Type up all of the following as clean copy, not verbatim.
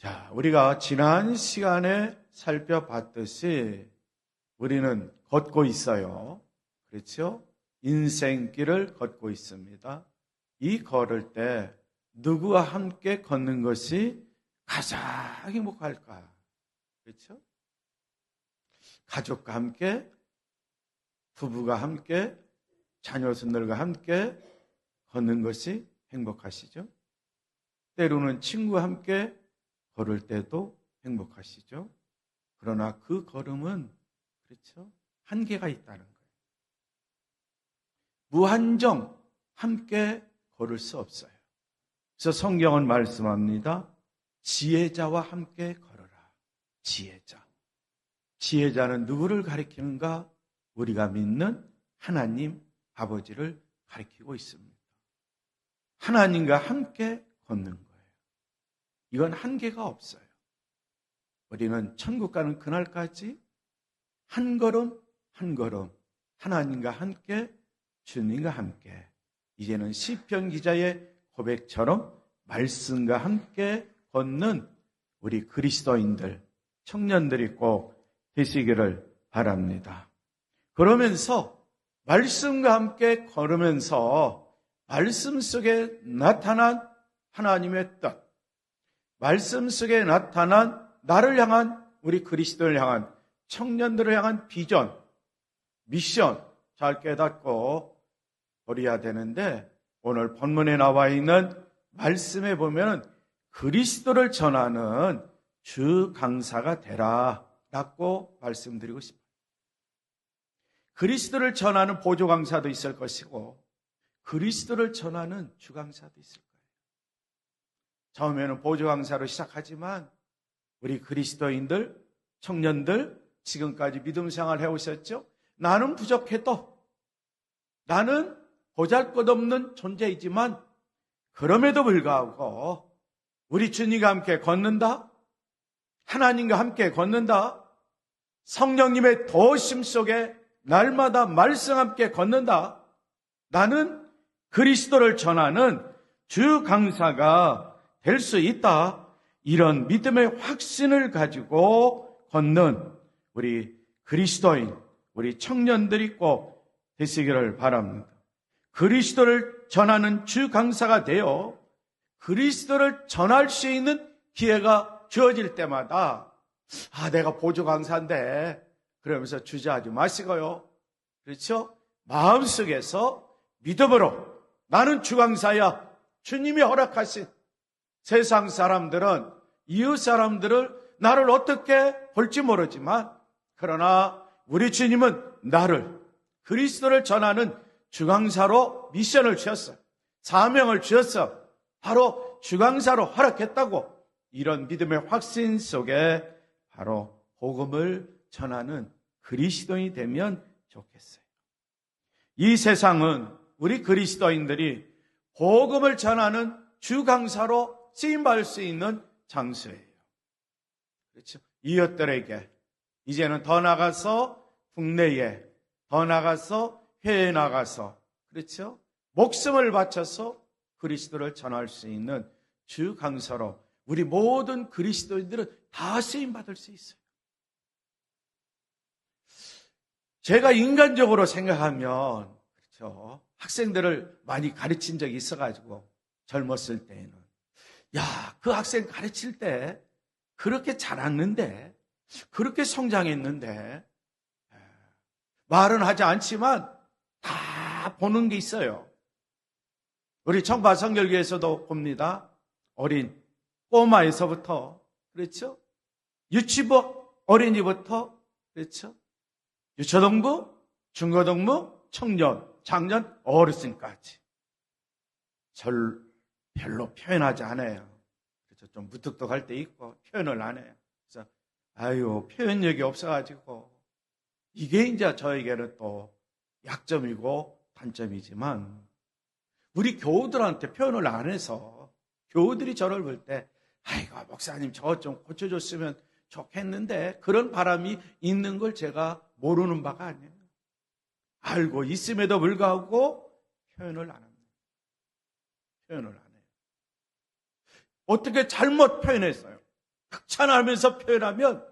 자, 우리가 지난 시간에 살펴봤듯이 우리는 걷고 있어요. 그렇죠? 인생길을 걷고 있습니다. 이 걸을 때 누구와 함께 걷는 것이 가장 행복할까? 그렇죠? 가족과 함께, 부부가 함께, 자녀들과 함께 걷는 것이 행복하시죠? 때로는 친구와 함께 걸을 때도 행복하시죠? 그러나 그 걸음은 그렇죠? 한계가 있다는 거예요. 무한정 함께 걸을 수 없어요. 그래서 성경은 말씀합니다. 지혜자와 함께 걸어라. 지혜자. 지혜자는 누구를 가리키는가? 우리가 믿는 하나님 아버지를 가리키고 있습니다. 하나님과 함께 걷는 거예요. 이건 한계가 없어요. 우리는 천국 가는 그날까지 한 걸음 한 걸음 하나님과 함께, 주님과 함께, 이제는 시편 기자의 고백처럼 말씀과 함께 걷는 우리 그리스도인들, 청년들이 꼭 되시기를 바랍니다. 그러면서 말씀과 함께 걸으면서 말씀 속에 나타난 하나님의 뜻, 말씀 속에 나타난 나를 향한, 우리 그리스도를 향한, 청년들을 향한 비전, 미션 잘 깨닫고 버려야 되는데, 오늘 본문에 나와 있는 말씀에 보면 그리스도를 전하는 주 강사가 되라 라고 말씀드리고 싶어요. 그리스도를 전하는 보조 강사도 있을 것이고 그리스도를 전하는 주 강사도 있을 거예요. 처음에는 보조 강사로 시작하지만 우리 그리스도인들, 청년들, 지금까지 믿음 생활 해오셨죠? 나는 부족해도, 나는 보잘것없는 존재이지만 그럼에도 불구하고 우리 주님과 함께 걷는다, 하나님과 함께 걷는다, 성령님의 도우심 속에 날마다 말씀 함께 걷는다, 나는 그리스도를 전하는 주 강사가 될 수 있다, 이런 믿음의 확신을 가지고 걷는 우리 그리스도인, 우리 청년들이 꼭 되시기를 바랍니다. 그리스도를 전하는 주 강사가 되어 그리스도를 전할 수 있는 기회가 주어질 때마다 내가 보조 강사인데 그러면서 주저하지 마시고요. 그렇죠? 마음속에서 믿음으로 나는 주 강사야. 주님이 허락하신, 세상 사람들은, 이웃 사람들을 나를 어떻게 볼지 모르지만 그러나 우리 주님은 나를, 그리스도를 전하는 주강사로 미션을 주셨어요. 사명을 주셨어. 바로 주강사로 허락했다고. 이런 믿음의 확신 속에 바로 복음을 전하는 그리스도인이 되면 좋겠어요. 이 세상은 우리 그리스도인들이 복음을 전하는 주강사로 쓰임받을 수 있는 장소예요. 그렇죠? 이웃들에게, 이제는 더 나가서 국내에, 더 나가서 해외에 나가서, 그렇죠? 목숨을 바쳐서 그리스도를 전할 수 있는 주 강사로 우리 모든 그리스도인들은 다 쓰임받을 수 있어요. 제가 인간적으로 생각하면, 그렇죠? 학생들을 많이 가르친 적이 있어가지고, 젊었을 때에는. 그 학생 가르칠 때 그렇게 자랐는데, 그렇게 성장했는데, 말은 하지 않지만 다 보는 게 있어요. 우리 청파 성결교에서도 봅니다. 어린 꼬마에서부터, 그렇죠? 유치부 어린이부터, 그렇죠? 유초동부, 중고동부, 청년, 장년, 어르신까지 별로 표현하지 않아요. 그래서 좀 무뚝뚝할 때 있고 표현을 안 해요. 그래서 표현력이 없어가지고 이게 이제 저에게는 또 약점이고 단점이지만, 우리 교우들한테 표현을 안 해서 교우들이 저를 볼 때 목사님 저거 좀 고쳐줬으면 좋겠는데, 그런 바람이 있는 걸 제가 모르는 바가 아니에요. 알고 있음에도 불구하고 표현을 안 합니다. 표현을 안 해요. 어떻게 잘못 표현했어요? 극찬하면서 표현하면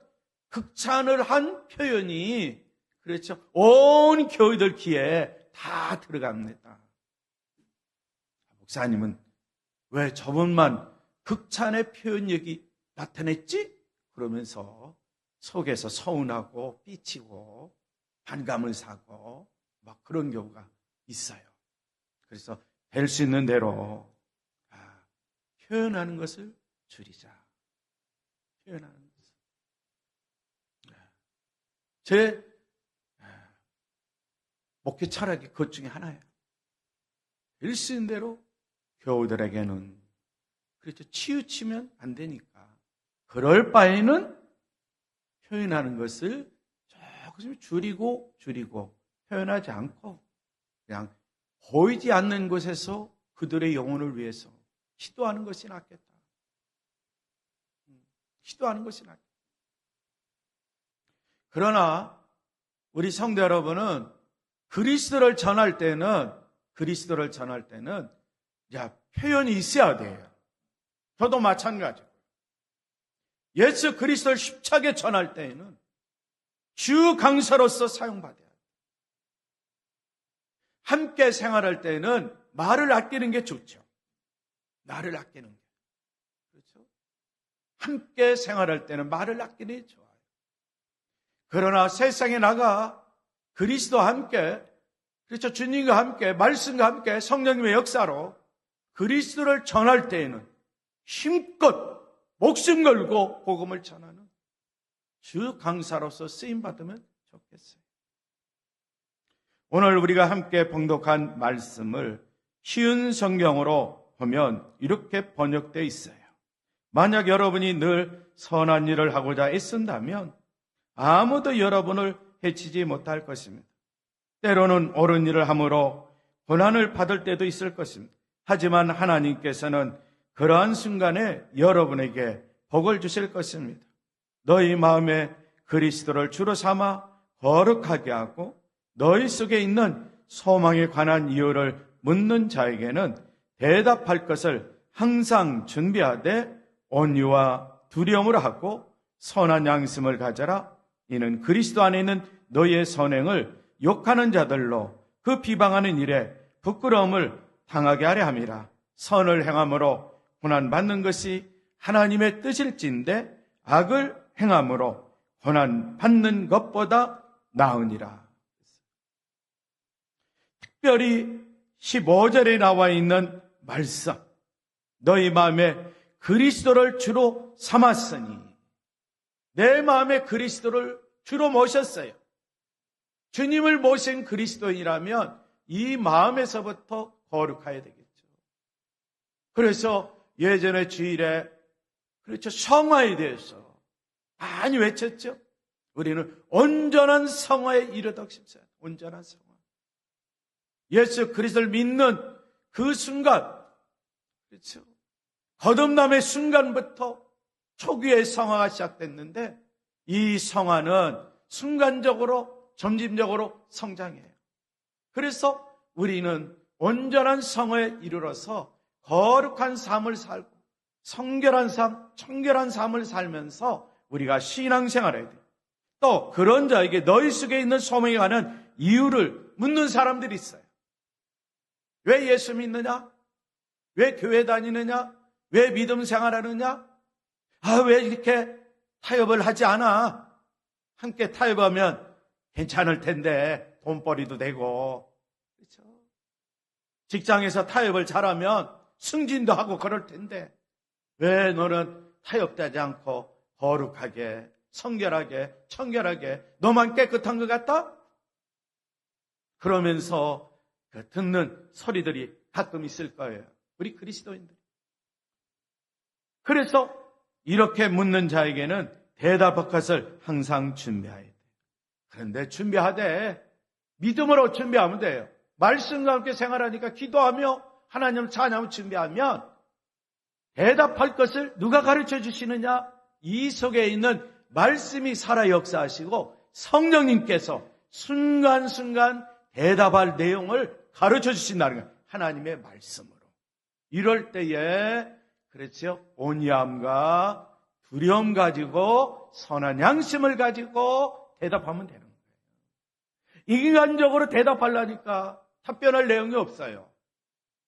극찬을 한 표현이 그렇죠. 온 교회들 귀에 다 들어갑니다. 목사님은 왜 저분만 극찬의 표현력이 나타냈지? 그러면서 속에서 서운하고 삐치고 반감을 사고 막 그런 경우가 있어요. 그래서 될 수 있는 대로 표현하는 것을 줄이자. 표현하는 것을. 제 목회 철학이 그것 중에 하나예요. 될 수 있는 대로 교우들에게는 그렇죠. 치우치면 안 되니까. 그럴 바에는 표현하는 것을 조금 줄이고 표현하지 않고 그냥 보이지 않는 곳에서 그들의 영혼을 위해서 기도하는 것이 낫겠다. 기도하는 것이 낫겠다. 그러나 우리 성도 여러분은 그리스도를 전할 때는 표현이 있어야 돼요. 저도 마찬가지고. 예수 그리스도를 힘차게 전할 때에는 주 강사로서 사용받아야 돼요. 함께 생활할 때는 말을 아끼는 게 좋죠. 말을 아끼는 게. 그렇죠? 함께 생활할 때는 말을 아끼는 게 좋아요. 그러나 세상에 나가 그리스도와 함께, 그렇죠? 주님과 함께, 말씀과 함께 성령님의 역사로 그리스도를 전할 때에는 힘껏 목숨 걸고 복음을 전하는 주 강사로서 쓰임받으면 좋겠어요. 오늘 우리가 함께 봉독한 말씀을 쉬운 성경으로 보면 이렇게 번역되어 있어요. 만약 여러분이 늘 선한 일을 하고자 애쓴다면 아무도 여러분을 해치지 못할 것입니다. 때로는 옳은 일을 함으로 고난을 받을 때도 있을 것입니다. 하지만 하나님께서는 그러한 순간에 여러분에게 복을 주실 것입니다. 너희 마음에 그리스도를 주로 삼아 거룩하게 하고 너희 속에 있는 소망에 관한 이유를 묻는 자에게는 대답할 것을 항상 준비하되 온유와 두려움으로 하고 선한 양심을 가져라. 이는 그리스도 안에 있는 너희의 선행을 욕하는 자들로 그 비방하는 일에 부끄러움을 당하게 하려 함이라. 선을 행함으로 고난받는 것이 하나님의 뜻일진데 악을 행함으로 고난받는 것보다 나으니라. 특별히 15절에 나와 있는 말씀, 너희 마음에 그리스도를 주로 삼았으니, 내 마음에 그리스도를 주로 모셨어요. 주님을 모신 그리스도인이라면 이 마음에서부터 거룩해야 되겠죠. 그래서 예전에 주일에 그렇죠, 성화에 대해서 많이 외쳤죠. 우리는 온전한 성화에 이르도록 싶어요. 온전한 성화. 예수 그리스도를 믿는 그 순간, 그렇죠, 거듭남의 순간부터 초기의 성화가 시작됐는데 이 성화는 순간적으로 점진적으로 성장해요. 그래서 우리는 온전한 성화에 이르러서 거룩한 삶을 살고 성결한 삶, 청결한 삶을 살면서 우리가 신앙생활해야 돼요. 또 그런 자에게 너희 속에 있는 소망에 관한 이유를 묻는 사람들이 있어요. 왜 예수 믿느냐? 왜 교회 다니느냐? 왜 믿음 생활하느냐? 왜 이렇게 타협을 하지 않아? 함께 타협하면 괜찮을 텐데 돈벌이도 되고, 그렇죠? 직장에서 타협을 잘하면 승진도 하고 그럴 텐데 왜 너는 타협되지 않고 거룩하게, 성결하게, 청결하게 너만 깨끗한 것 같다? 그러면서 그 듣는 소리들이 가끔 있을 거예요. 우리 그리스도인들. 그래서 이렇게 묻는 자에게는 대답할 것을 항상 준비해야 돼요. 그런데 준비하되 믿음으로 준비하면 돼요. 말씀과 함께 생활하니까 기도하며 하나님 찬양을 준비하면 대답할 것을 누가 가르쳐 주시느냐? 이 속에 있는 말씀이 살아 역사하시고 성령님께서 순간순간 대답할 내용을 가르쳐 주신다는 거예요. 하나님의 말씀으로. 이럴 때에 그렇죠, 온유함과 두려움 가지고 선한 양심을 가지고 대답하면 되는 거예요. 인간적으로 대답하려니까 답변할 내용이 없어요.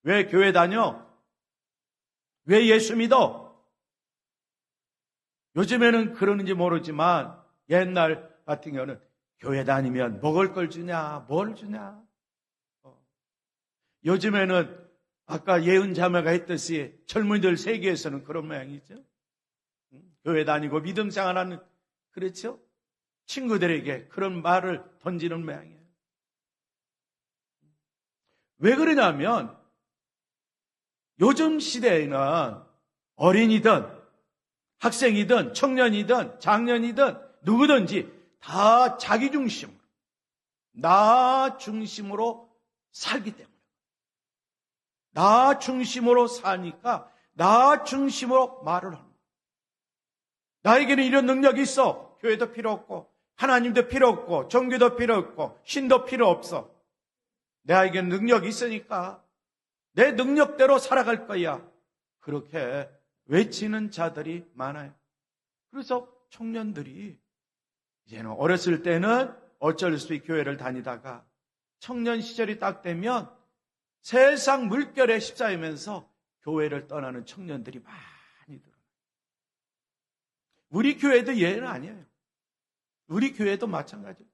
왜 교회 다녀? 왜 예수 믿어? 요즘에는 그러는지 모르지만 옛날 같은 경우는 교회 다니면 먹을 걸 주냐, 뭘 주냐. 요즘에는 아까 예은 자매가 했듯이 젊은이들 세계에서는 그런 모양이죠. 교회 다니고 믿음 생활하는, 그렇죠? 친구들에게 그런 말을 던지는 모양이에요. 왜 그러냐면 요즘 시대에는 어린이든 학생이든 청년이든 장년이든 누구든지 다 자기 중심으로, 나 중심으로 살기 때문에, 나 중심으로 사니까 나 중심으로 말을 합니다. 나에게는 이런 능력이 있어. 교회도 필요 없고 하나님도 필요 없고 종교도 필요 없고 신도 필요 없어. 나에게는 능력이 있으니까 내 능력대로 살아갈 거야. 그렇게 외치는 자들이 많아요. 그래서 청년들이 이제는 어렸을 때는 어쩔 수 없이 교회를 다니다가 청년 시절이 딱 되면 세상 물결에 휩싸이면서 교회를 떠나는 청년들이 많이 들어요. 우리 교회도 예외는 아니에요. 우리 교회도 마찬가지예요.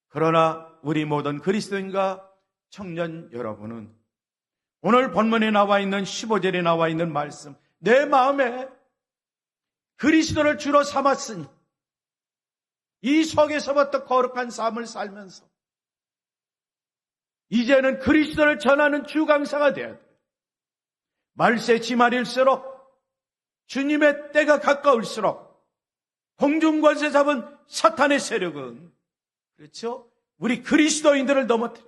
그러나 우리 모든 그리스도인과 청년 여러분은 오늘 본문에 나와 있는 15절에 나와 있는 말씀, 내 마음에 그리스도를 주로 삼았으니 이 속에서부터 거룩한 삶을 살면서 이제는 그리스도를 전하는 주강사가 되어야 돼요. 말세 지말일수록 주님의 때가 가까울수록 공중권세 잡은 사탄의 세력은, 그렇죠? 우리 그리스도인들을 넘어뜨려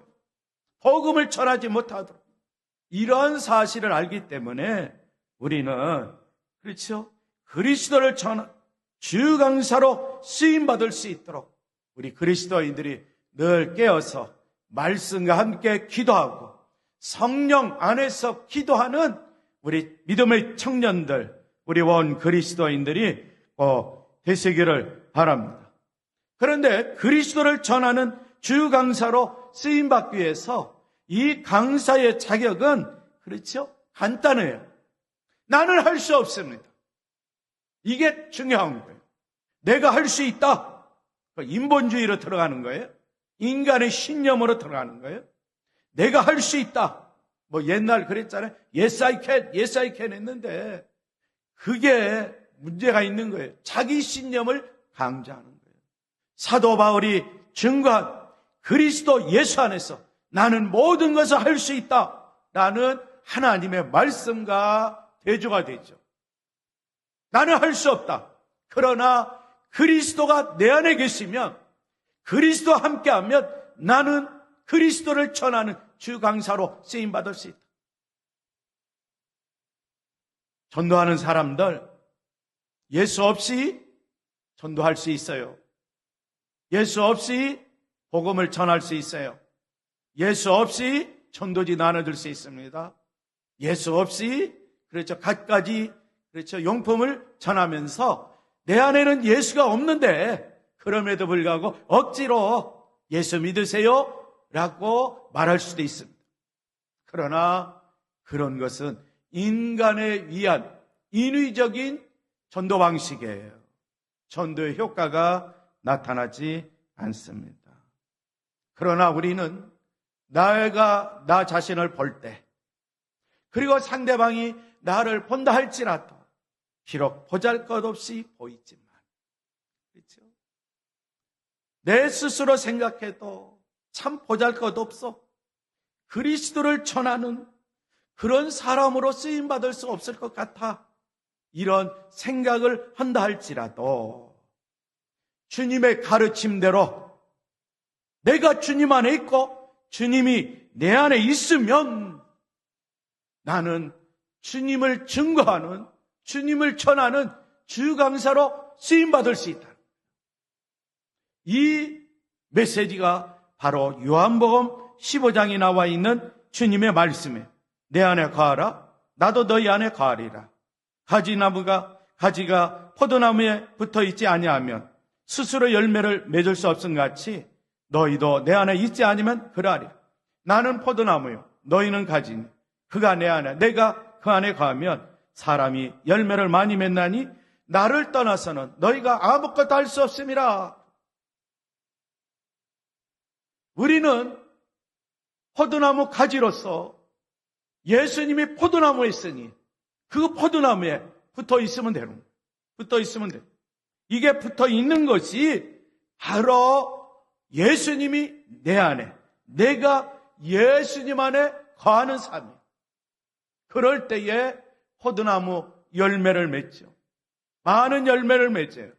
복음을 전하지 못하도록, 이런 사실을 알기 때문에 우리는, 그렇죠? 그리스도를 전한 주강사로 쓰임받을 수 있도록 우리 그리스도인들이 늘 깨어서 말씀과 함께 기도하고 성령 안에서 기도하는 우리 믿음의 청년들, 우리 원 그리스도인들이 되시기를 바랍니다. 그런데 그리스도를 전하는 주강사로 쓰임받기 위해서 이 강사의 자격은, 그렇죠? 간단해요. 나는 할 수 없습니다. 이게 중요한 거예요. 내가 할 수 있다. 인본주의로 들어가는 거예요. 인간의 신념으로 들어가는 거예요. 내가 할 수 있다. 옛날 그랬잖아요. Yes, I can, yes, I can 했는데 그게 문제가 있는 거예요. 자기 신념을 강조하는 거예요. 사도 바울이 증거한 그리스도 예수 안에서 나는 모든 것을 할 수 있다. 라는 하나님의 말씀과 대조가 되죠. 나는 할 수 없다. 그러나 그리스도가 내 안에 계시면, 그리스도와 함께하면 나는 그리스도를 전하는 주강사로 쓰임받을 수 있다. 전도하는 사람들, 예수 없이 전도할 수 있어요. 예수 없이 복음을 전할 수 있어요. 예수 없이 전도지 나눠줄 수 있습니다. 예수 없이, 그렇죠, 갖가지, 그렇죠, 용품을 전하면서 내 안에는 예수가 없는데 그럼에도 불구하고 억지로 예수 믿으세요 라고 말할 수도 있습니다. 그러나 그런 것은 인간에 의한 인위적인 전도 방식이에요. 전도의 효과가 나타나지 않습니다. 그러나 우리는 내가 나 자신을 볼 때, 그리고 상대방이 나를 본다 할지라도 비록 보잘것없이 보이지만, 그렇죠? 내 스스로 생각해도 참 보잘것없어, 그리스도를 전하는 그런 사람으로 쓰임받을 수 없을 것 같아, 이런 생각을 한다 할지라도 주님의 가르침대로 내가 주님 안에 있고 주님이 내 안에 있으면 나는 주님을 증거하는, 주님을 전하는 주강사로 쓰임받을 수 있다. 이 메시지가 바로 요한복음 15장에 나와 있는 주님의 말씀에 내 안에 거하라, 나도 너희 안에 거하리라. 가지가 포도나무에 붙어 있지 아니하면 스스로 열매를 맺을 수 없음 같이 너희도 내 안에 있지 아니면 그러하리라. 나는 포도나무요 너희는 가지니 그가 내 안에 내가 그 안에 거하면 사람이 열매를 많이 맺나니 나를 떠나서는 너희가 아무것도 할 수 없음이라. 우리는 포도나무 가지로서 예수님이 포도나무에 있으니 그 포도나무에 붙어 있으면 되는 거예요. 붙어 있으면 돼요. 이게 붙어 있는 것이 바로 예수님이 내 안에, 내가 예수님 안에 거하는 삶이에요. 그럴 때에 포도나무 열매를 맺죠. 많은 열매를 맺어요.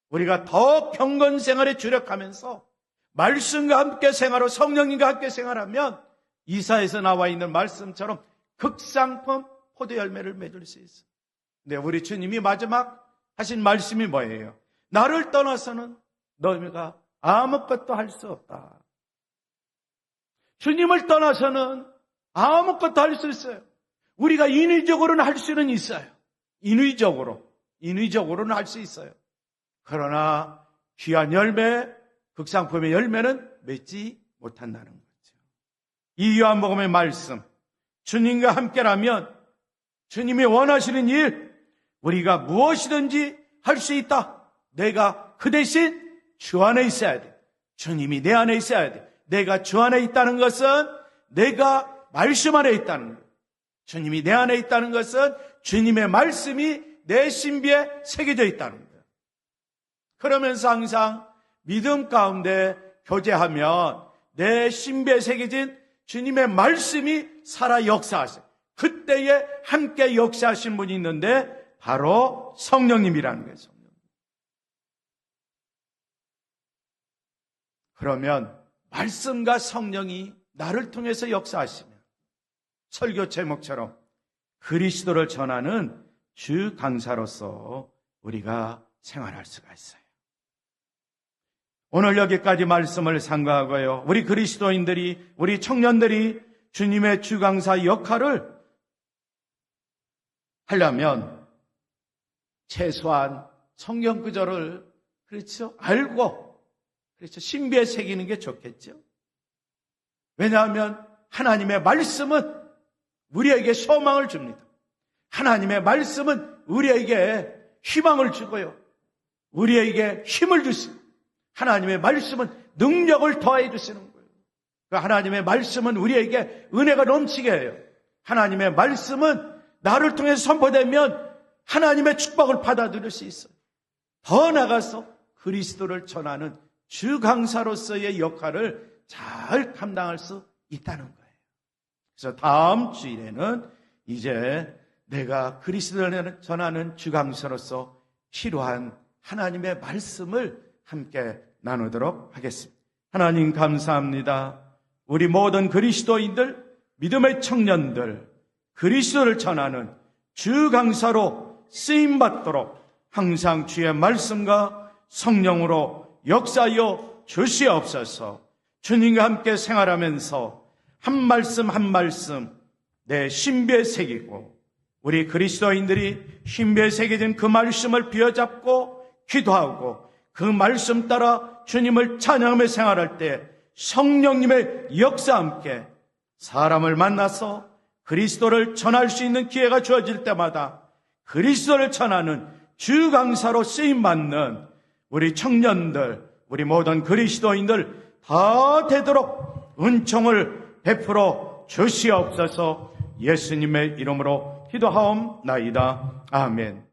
우리가 더 경건 생활에 주력하면서 말씀과 함께 생활하고 성령님과 함께 생활하면 이사에서 나와 있는 말씀처럼 극상품 포도 열매를 맺을 수 있어요. 근데 우리 주님이 마지막 하신 말씀이 뭐예요? 나를 떠나서는 너희가 아무것도 할 수 없다. 주님을 떠나서는 아무것도 할 수 있어요. 우리가 인위적으로는 할 수는 있어요. 인위적으로는 할 수 있어요. 그러나 귀한 열매, 극상품의 열매는 맺지 못한다는 거죠. 이 요한복음의 말씀, 주님과 함께라면 주님이 원하시는 일, 우리가 무엇이든지 할 수 있다. 내가 그 대신 주 안에 있어야 돼. 주님이 내 안에 있어야 돼. 내가 주 안에 있다는 것은 내가 말씀 안에 있다는 거예요. 주님이 내 안에 있다는 것은 주님의 말씀이 내 신비에 새겨져 있다는 거예요. 그러면서 항상 믿음 가운데 교제하면 내 신비에 새겨진 주님의 말씀이 살아 역사하세요. 그때에 함께 역사하신 분이 있는데 바로 성령님이라는 거예요. 성령. 그러면 말씀과 성령이 나를 통해서 역사하시면 설교 제목처럼 그리스도를 전하는 주 강사로서 우리가 생활할 수가 있어요. 오늘 여기까지 말씀을 상고하고요. 우리 그리스도인들이, 우리 청년들이 주님의 주 강사 역할을 하려면 최소한 성경 구절을 알고 신비에 새기는 게 좋겠죠. 왜냐하면 하나님의 말씀은 우리에게 소망을 줍니다. 하나님의 말씀은 우리에게 희망을 주고요. 우리에게 힘을 주십니다. 하나님의 말씀은 능력을 더해 주시는 거예요. 하나님의 말씀은 우리에게 은혜가 넘치게 해요. 하나님의 말씀은 나를 통해서 선포되면 하나님의 축복을 받아들일 수 있어요. 더 나아가서 그리스도를 전하는 주 강사로서의 역할을 잘 감당할 수 있다는 거예요. 그래서 다음 주일에는 이제 내가 그리스도를 전하는 주 강사로서 필요한 하나님의 말씀을 함께 나누도록 하겠습니다. 하나님 감사합니다. 우리 모든 그리스도인들, 믿음의 청년들, 그리스도를 전하는 주 강사로 쓰임받도록 항상 주의 말씀과 성령으로 역사하여 주시옵소서. 주님과 함께 생활하면서 한 말씀 한 말씀 내 신비에 새기고 우리 그리스도인들이 신비에 새겨진 그 말씀을 비워잡고 기도하고 그 말씀 따라 주님을 찬양하며 생활할 때 성령님의 역사와 함께 사람을 만나서 그리스도를 전할 수 있는 기회가 주어질 때마다 그리스도를 전하는 주 강사로 쓰임받는 우리 청년들, 우리 모든 그리스도인들 다 되도록 은총을 베풀어 주시옵소서. 예수님의 이름으로 기도하옵나이다. 아멘.